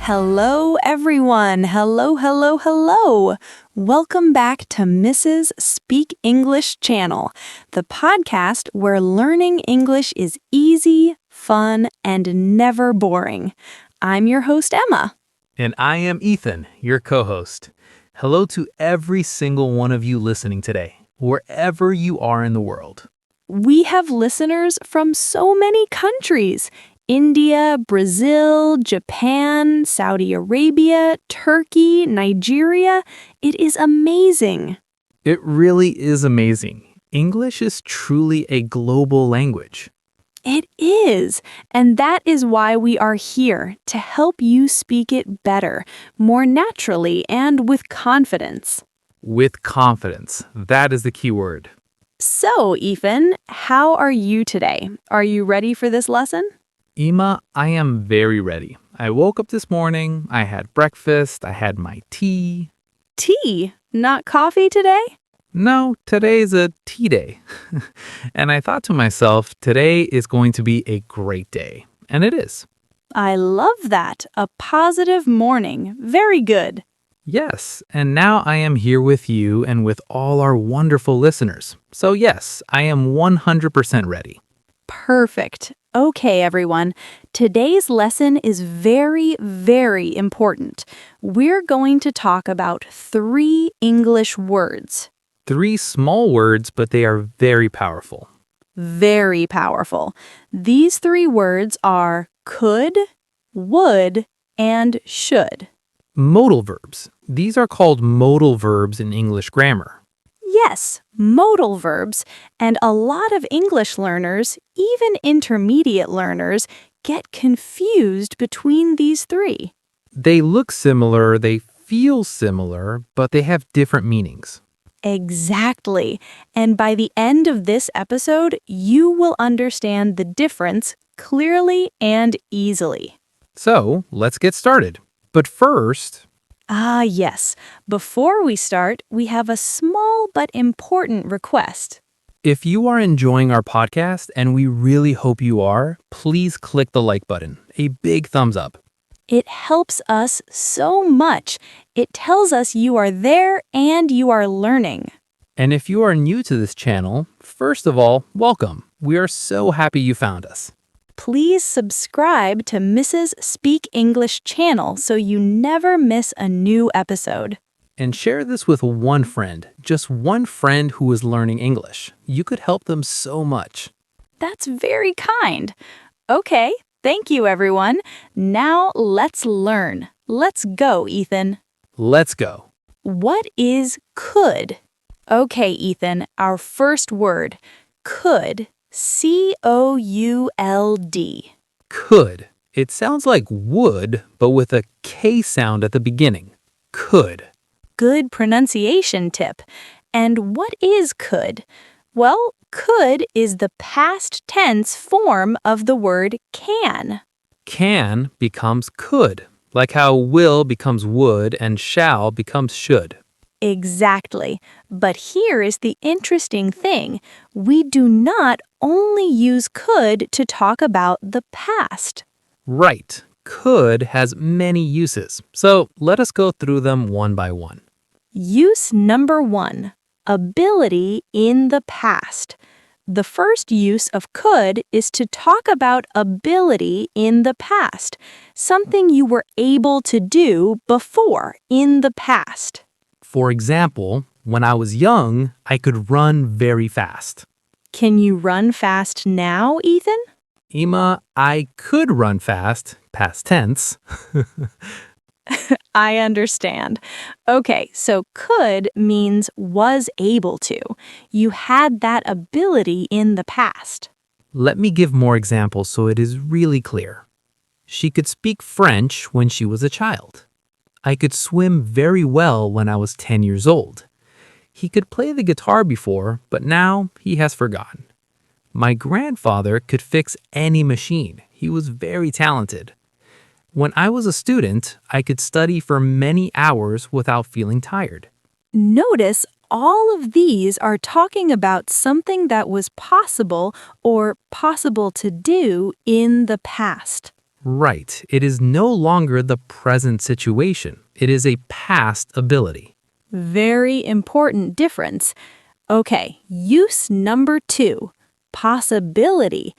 Hello, everyone. Hello. Welcome back to Mrs. Speak English channel, the podcast where learning English is easy, fun, and never boring. I'm your host, Emma. And I am Ethan, your co-host. Hello to every single one of you listening today, wherever you are in the world. We have listeners from so many countries. India, Brazil, Japan, Saudi Arabia, Turkey, Nigeria. It is amazing. It really is amazing. English is truly a global language. It is, and that is why we are here, to help you speak it better, more naturally, and with confidence. With confidence. That is the key word. So, Ethan, how are you today? Are you ready for this lesson? Emma, I am very ready. I woke up this morning, I had breakfast, I had my tea. Tea, not coffee today? No, today's a tea day. And I thought to myself, today is going to be a great day. And it is. I love that. A positive morning. Very good. Yes, and now I am here with you and with all our wonderful listeners. So yes, I am 100% ready. Perfect. Okay, everyone. Today's lesson is very, very important. We're going to talk about 3 English words. 3 small words, but they are very powerful. Very powerful. These 3 words are could, would, and should. Modal verbs. These are called modal verbs in English grammar. Yes, modal verbs, and a lot of English learners, even intermediate learners, get confused between these 3. They look similar, they feel similar, but they have different meanings. Exactly. And by the end of this episode, you will understand the difference clearly and easily. So, let's get started. But first, Yes. Before we start, we have a small but important request. if you are enjoying our podcast, and we really hope you are, please click the like button. A big thumbs up. It helps us so much. It tells us you are there and you are learning. And if you are new to this channel, first of all, welcome. We are so happy you found us. Please subscribe to Mrs. Speak English channel so you never miss a new episode. And share this with one friend, just one friend who is learning English. You could help them so much. That's very kind. Okay, thank you, everyone. Now let's learn. Let's go, Ethan. Let's go. What is could? Okay, Ethan, our first word, could. C-O-U-L-D. Could. It sounds like would, but with a K sound at the beginning. Could. Good pronunciation tip. And what is could? Well, could is the past tense form of the word can. Can becomes could, like how will becomes would and shall becomes should. Exactly. But here is the interesting thing. We do not only use could to talk about the past. Right. Could has many uses. So let us go through them one by one. Use number 1, ability in the past. The first use of could is to talk about ability in the past, something you were able to do before in the past. For example, when I was young, I could run very fast. Can you run fast now, Ethan? Emma, I could run fast, past tense. I understand. Okay, so could means was able to. You had that ability in the past. Let me give more examples so it is really clear. She could speak French when she was a child. I could swim very well when I was 10 years old. He could play the guitar before, but now he has forgotten. My grandfather could fix any machine. He was very talented. When I was a student, I could study for many hours without feeling tired. Notice all of these are talking about something that was possible or possible to do in the past. Right. It is no longer the present situation. It is a past ability. Very important difference. Okay, use number 2, possibility.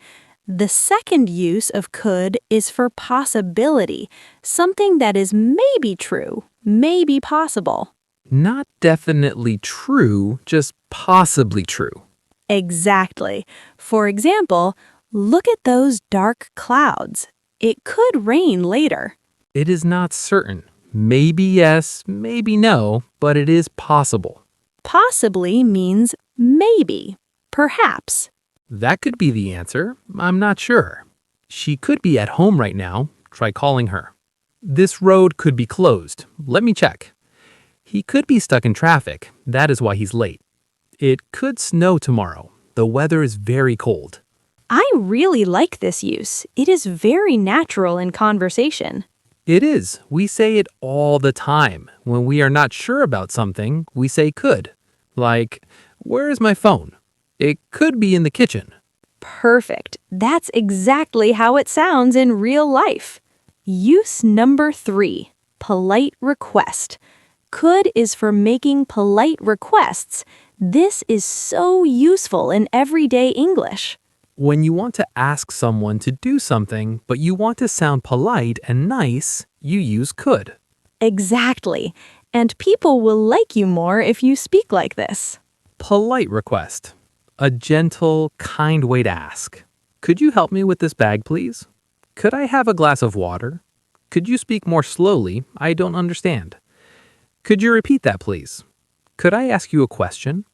The second use of could is for possibility, something that is maybe true, maybe possible. Not definitely true, just possibly true. Exactly. For example, look at those dark clouds. It could rain later. It is not certain. Maybe yes, maybe no, but it is possible. Possibly means maybe, perhaps. That could be the answer. I'm not sure. She could be at home right now. Try calling her. This road could be closed. Let me check. He could be stuck in traffic. That is why he's late. It could snow tomorrow. The weather is very cold. I really like this use. It is very natural in conversation. It is. We say it all the time. When we are not sure about something, we say could. Like, where is my phone? It could be in the kitchen. Perfect. That's exactly how it sounds in real life. Use number 3, polite request. Could is for making polite requests. This is so useful in everyday English. When you want to ask someone to do something, but you want to sound polite and nice, you use could. Exactly. And people will like you more if you speak like this. Polite request. A gentle, kind way to ask. Could you help me with this bag, please? Could I have a glass of water? Could you speak more slowly? I don't understand. Could you repeat that, please? Could I ask you a question?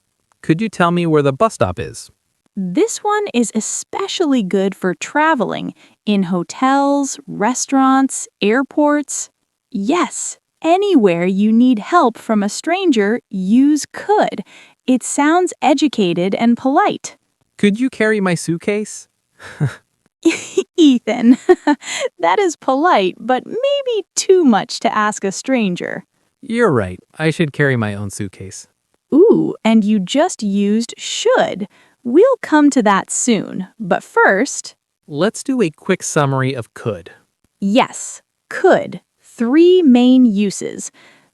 Could you tell me where the bus stop is? This one is especially good for traveling in hotels, restaurants, airports. Yes, anywhere you need help from a stranger, use could. It sounds educated and polite. Could you carry my suitcase? Ethan, that is polite, but maybe too much to ask a stranger. You're right. I should carry my own suitcase. Ooh, and you just used should. We'll come to that soon, but first, Let's do a quick summary of could. yes, could. 3 main uses.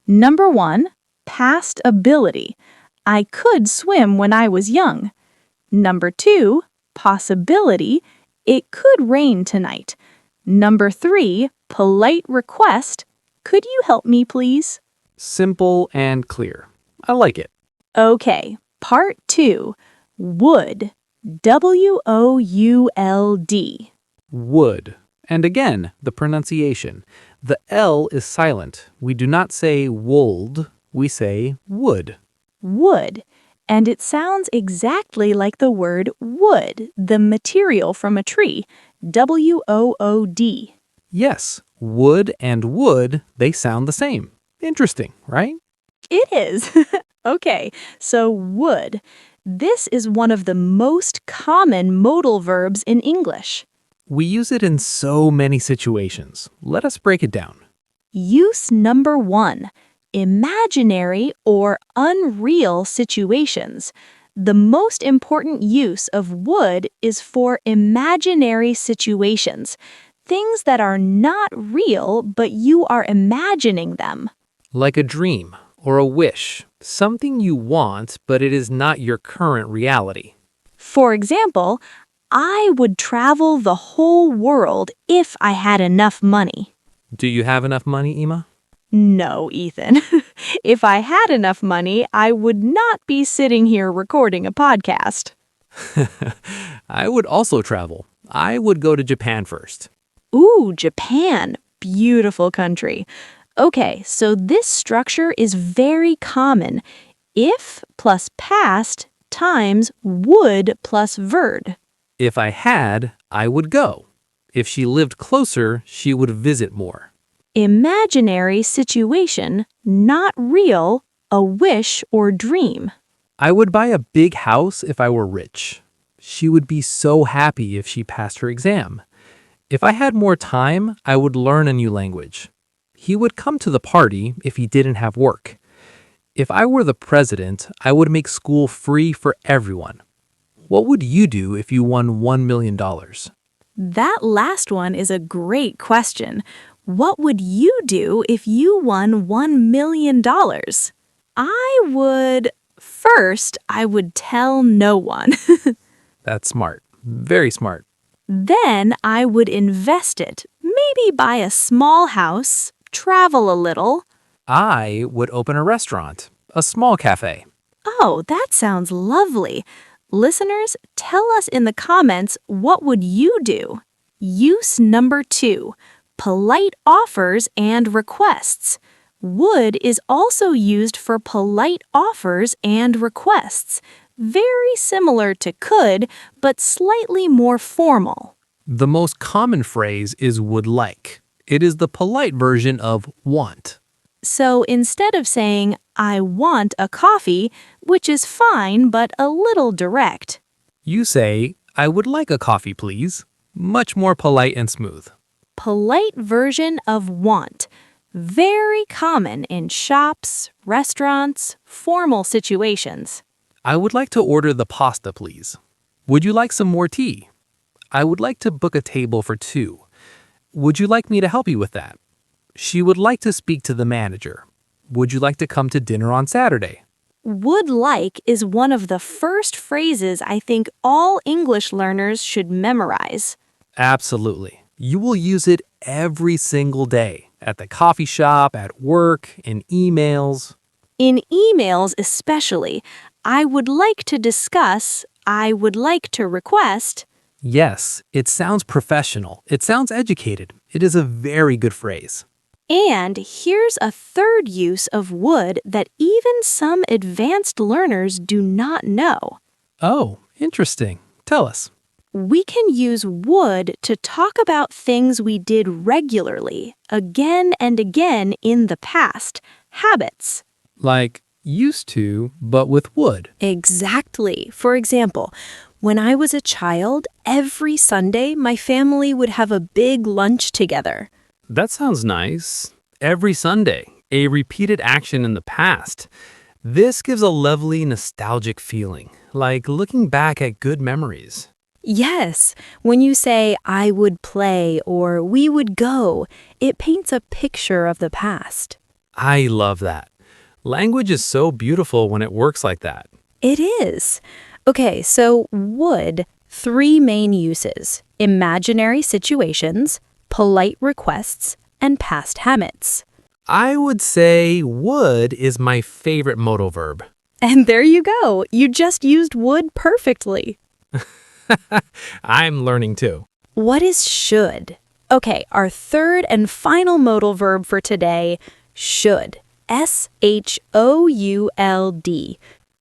Number 1, past ability. I could swim when I was young. Number 2, possibility. It could rain tonight. Number 3, polite request. Could you help me, please? Simple and clear. I like it. Okay, part 2, would. W-O-U-L-D. Would. And again, the pronunciation. The L is silent. We do not say wold, we say would. Wood. And it sounds exactly like the word wood, the material from a tree. W-O-O-D. Yes, would and would, they sound the same. Interesting, right? It is. Okay, so would. This is one of the most common modal verbs in English. We use it in so many situations. Let us break it down. Use number 1, imaginary or unreal situations. The most important use of would is for imaginary situations, things that are not real but you are imagining them. Like a dream or a wish, something you want but it is not your current reality. For example, I would travel the whole world if I had enough money. Do you have enough money, Emma? No, Ethan. If I had enough money, I would not be sitting here recording a podcast. I would also travel. I would go to Japan first. Ooh, Japan. Beautiful country. Okay, so this structure is very common. If plus past times would plus verb. If I had, I would go. If she lived closer, she would visit more. Imaginary situation, not real, a wish or dream. I would buy a big house if I were rich. She would be so happy if she passed her exam. If I had more time, I would learn a new language. He would come to the party if he didn't have work. If I were the president, I would make school free for everyone. What would you do if you won $1 million? That last one is a great question. What would you do if you won $1 million? First, I would tell no one. That's smart. Very smart. Then I would invest it, maybe buy a small house, travel a little. I would open a restaurant, a small cafe. Oh, that sounds lovely. Listeners, tell us in the comments, what would you do? Use number 2, polite offers and requests. Would is also used for polite offers and requests. Very similar to could, but slightly more formal. The most common phrase is would like. It is the polite version of want. So instead of saying, I want a coffee, which is fine but a little direct, You say, I would like a coffee, please. Much more polite and smooth. polite version of want. Very common in shops, restaurants, formal situations. I would like to order the pasta, please. Would you like some more tea? I would like to book a table for 2. Would you like me to help you with that? She would like to speak to the manager. Would you like to come to dinner on Saturday? Would like is one of the first phrases I think all English learners should memorize. Absolutely. You will use it every single day, at the coffee shop, at work, in emails. In emails especially, I would like to discuss, I would like to request. Yes, it sounds professional. It sounds educated. It is a very good phrase. And here's a third use of would that even some advanced learners do not know. Oh, interesting. Tell us. We can use would to talk about things we did regularly, again and again in the past, habits. Like used to, but with would. Exactly. For example, when I was a child, every Sunday my family would have a big lunch together. That sounds nice. Every Sunday, a repeated action in the past. This gives a lovely nostalgic feeling, like looking back at good memories. Yes, when you say I would play or we would go, it paints a picture of the past. I love that. Language is so beautiful when it works like that. It is. Okay, so would, 3 main uses: imaginary situations, polite requests, and past habits. I would say would is my favorite modal verb. And there you go. You just used would perfectly. I'm learning too. What is should? Okay, our third and final modal verb for today, should. S-H-O-U-L-D.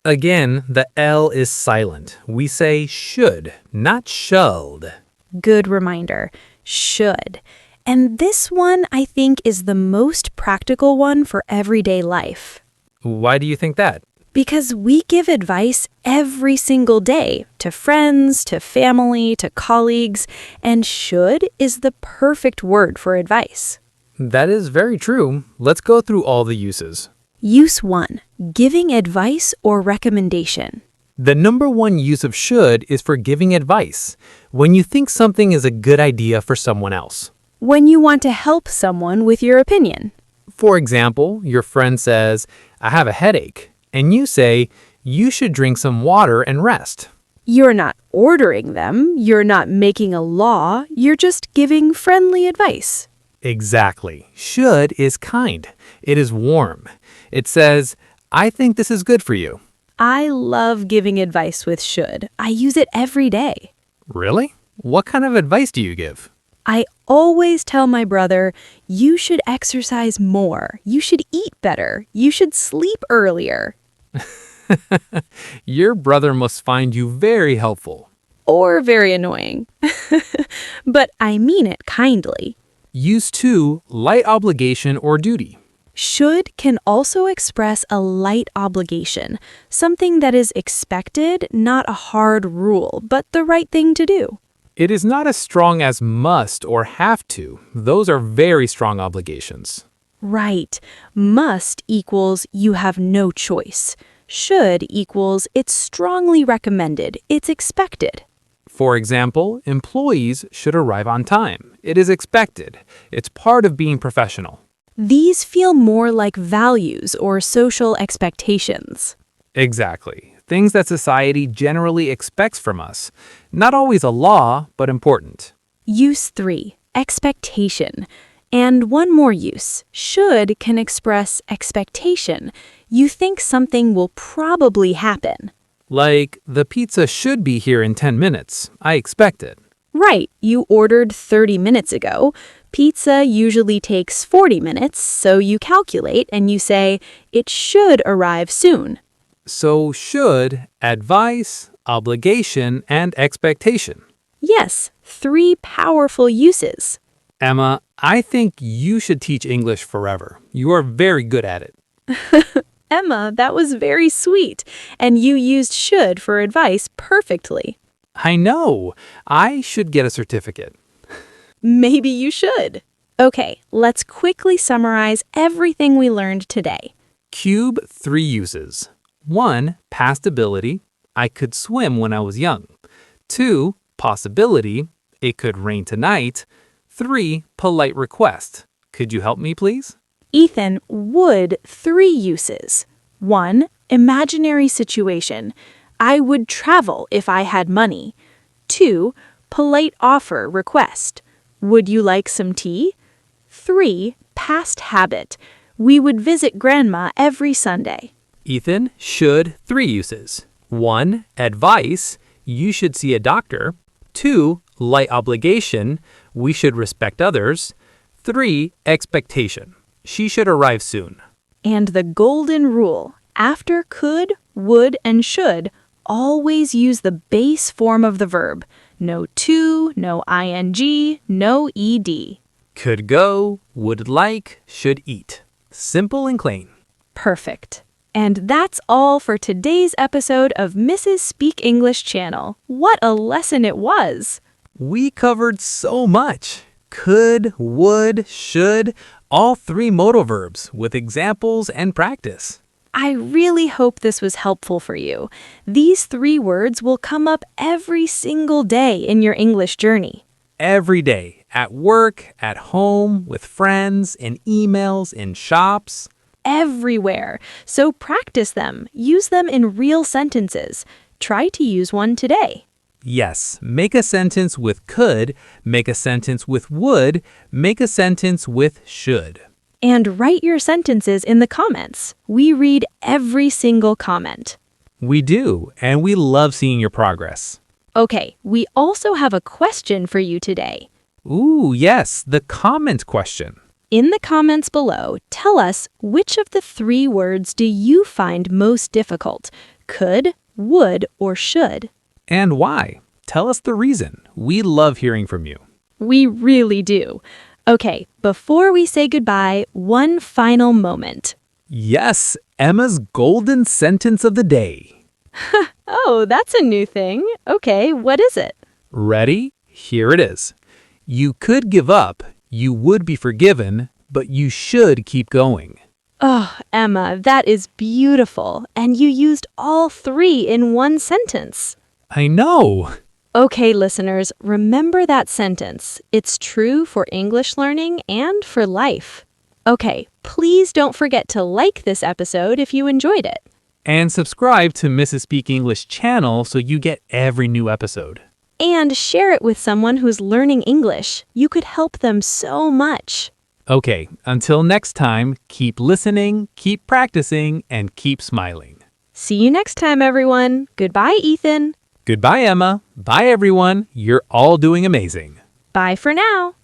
Again, the L is silent. We say should, not shalled. Good reminder. Should. And this one, I think, is the most practical one for everyday life. Why do you think that? Because we give advice every single day to friends, to family, to colleagues, and should is the perfect word for advice. That is very true. Let's go through all the uses. Use 1. Giving advice or recommendation. The number 1 use of should is for giving advice, when you think something is a good idea for someone else. When you want to help someone with your opinion. For example, your friend says, I have a headache, and you say, you should drink some water and rest. You're not ordering them, you're not making a law, you're just giving friendly advice. Exactly. Should is kind. It is warm. It says, I think this is good for you. I love giving advice with should. I use it every day. Really? What kind of advice do you give? I always tell my brother, you should exercise more, you should eat better, you should sleep earlier. Your brother must find you very helpful. Or very annoying. But I mean it kindly. Use 2, light obligation or duty. Should can also express a light obligation, something that is expected, not a hard rule, but the right thing to do. It is not as strong as must or have to. Those are very strong obligations. Right. Must equals you have no choice. Should equals it's strongly recommended, it's expected. For example, employees should arrive on time. It is expected. It's part of being professional. These feel more like values or social expectations. Exactly. Things that society generally expects from us. Not always a law, but important. Use 3, expectation. And one more use, should can express expectation. You think something will probably happen. Like, the pizza should be here in 10 minutes. I expect it. Right, you ordered 30 minutes ago. Pizza usually takes 40 minutes, so you calculate and you say, it should arrive soon. So should, advice, obligation, and expectation. Yes, 3 powerful uses. Emma, I think you should teach English forever. You are very good at it. Emma, that was very sweet, and you used should for advice perfectly. I know. I should get a certificate. Maybe you should. Okay, let's quickly summarize everything we learned today. Cube 3 uses. 1. Past ability. I could swim when I was young. 2. Possibility. It could rain tonight. 3. Polite request. Could you help me, please? Ethan, would 3 uses. 1. Imaginary situation. I would travel if I had money. 2. Polite offer request. Would you like some tea? 3. Past habit. We would visit Grandma every Sunday. Ethan, should 3 uses. 1. Advice. You should see a doctor. 2. Light obligation. We should respect others. 3. Expectation. She should arrive soon. And the golden rule, after could, would, and should, always use the base form of the verb. No to, no ing, no ed. Could go, would like, should eat. Simple and clean. Perfect. And that's all for today's episode of Mrs. Speak English Channel. What a lesson it was! We covered so much. Could, would, should, all 3 modal verbs with examples and practice. I really hope this was helpful for you. These 3 words will come up every single day in your English journey. Every day, at work, at home, with friends, in emails, in shops. Everywhere. So practice them. Use them in real sentences. Try to use one today. Yes, make a sentence with could, make a sentence with would, make a sentence with should. And write your sentences in the comments. We read every single comment. We do, and we love seeing your progress. Okay, we also have a question for you today. Ooh, yes, the comment question. In the comments below, tell us which of the 3 words do you find most difficult? Could, would, or should? And why? Tell us the reason. We love hearing from you. We really do. Okay, before we say goodbye, one final moment. Yes, Emma's golden sentence of the day. Oh, that's a new thing. Okay, what is it? Ready? Here it is. You could give up, you would be forgiven, but you should keep going. Oh, Emma, that is beautiful. And you used all 3 in one sentence. I know. Okay, listeners, remember that sentence. It's true for English learning and for life. Okay, please don't forget to like this episode if you enjoyed it. And subscribe to Mrs. Speak English channel so you get every new episode. And share it with someone who's learning English. You could help them so much. Okay, until next time, keep listening, keep practicing, and keep smiling. See you next time, everyone. Goodbye, Ethan. Goodbye, Emma. Bye, everyone. You're all doing amazing. Bye for now.